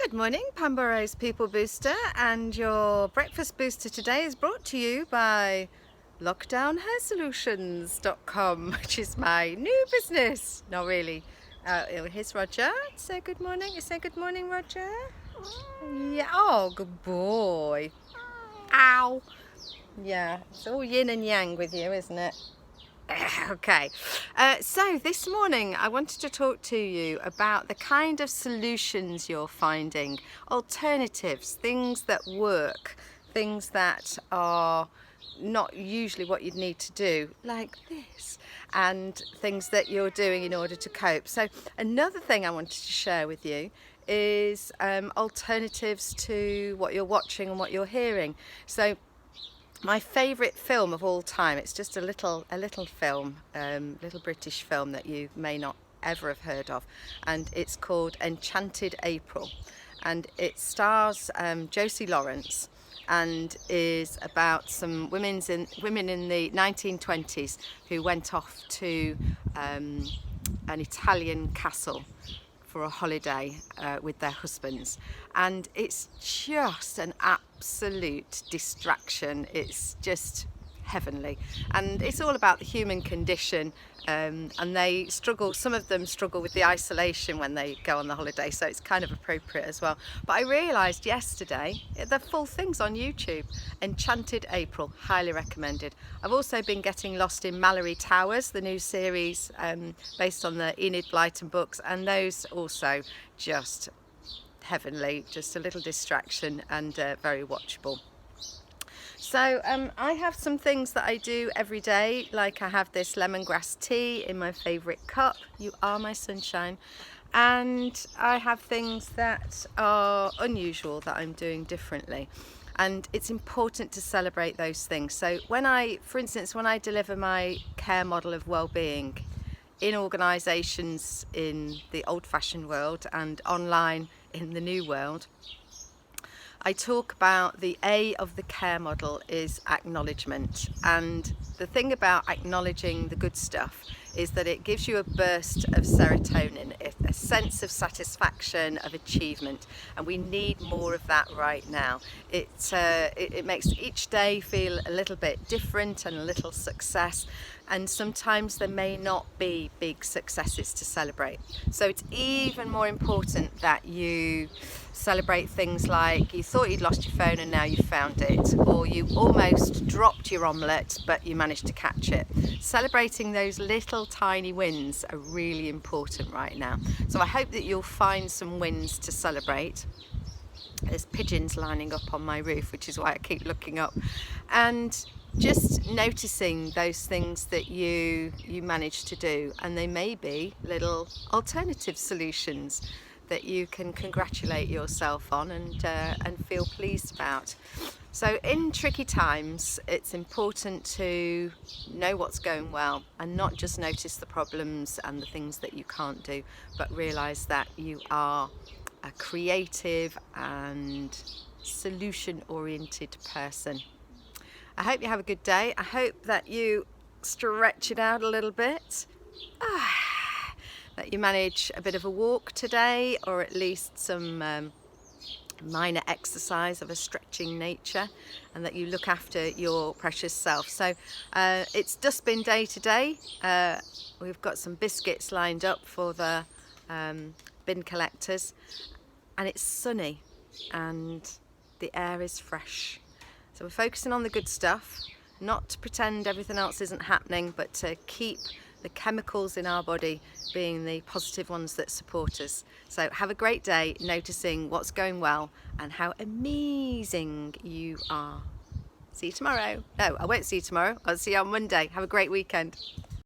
Good morning, Pamboros People Booster, and your breakfast booster today is brought to you by lockdownhairsolutions.com, which is my new business. Not really. Here's Roger. Say good morning. Say good morning, Roger. Yeah. Oh, good boy. Ow. Yeah, it's all yin and yang with you, isn't it? Okay, so this morning I wanted to talk to you about the kind of solutions you're finding, alternatives, things that work, things that are not usually what you'd need to do, like this, and things that you're doing in order to cope. So another thing I wanted to share with you is alternatives to what you're watching and what you're hearing. So my favourite film of all time, it's just a little film, little British film that you may not ever have heard of, and it's called Enchanted April, and it stars Josie Lawrence and is about some women in the 1920s who went off to an Italian castle for a holiday with their husbands, and it's just an absolute distraction. It's just heavenly, and it's all about the human condition, and they struggle, some of them struggle with the isolation when they go on the holiday, so it's kind of appropriate as well. But I realised yesterday the full thing's on YouTube. Enchanted April, highly recommended. I've also been getting lost in Malory Towers, the new series based on the Enid Blyton books, and those also just heavenly, just a little distraction and very watchable. So I have some things that I do every day, like I have this lemongrass tea in my favourite cup, You Are My Sunshine, and I have things that are unusual that I'm doing differently, and it's important to celebrate those things. So for instance, when I deliver my care model of well-being in organisations in the old-fashioned world and online in the new world, I talk about the A of the care model is acknowledgement, and the thing about acknowledging the good stuff is that it gives you a burst of serotonin, a sense of satisfaction, of achievement, and we need more of that right now. It makes each day feel a little bit different and a little success, and sometimes there may not be big successes to celebrate. So it's even more important that you celebrate things like you thought you'd lost your phone and now you found it, or you almost dropped your omelette but you managed to catch it. Celebrating those little tiny wins are really important right now. So I hope that you'll find some wins to celebrate. There's pigeons lining up on my roof, which is why I keep looking up, and just noticing those things that you manage to do, and they may be little alternative solutions that you can congratulate yourself on and feel pleased about. So in tricky times, it's important to know what's going well and not just notice the problems and the things that you can't do, but realise that you are a creative and solution-oriented person. I hope you have a good day. I hope that you stretch it out a little bit. That you manage a bit of a walk today, or at least some minor exercise of a stretching nature, and that you look after your precious self. So it's dustbin day today. We've got some biscuits lined up for the bin collectors, and it's sunny and the air is fresh. So we're focusing on the good stuff, not to pretend everything else isn't happening, but to keep the chemicals in our body being the positive ones that support us. So have a great day noticing what's going well and how amazing you are. See you tomorrow. No, I won't see you tomorrow. I'll see you on Monday. Have a great weekend.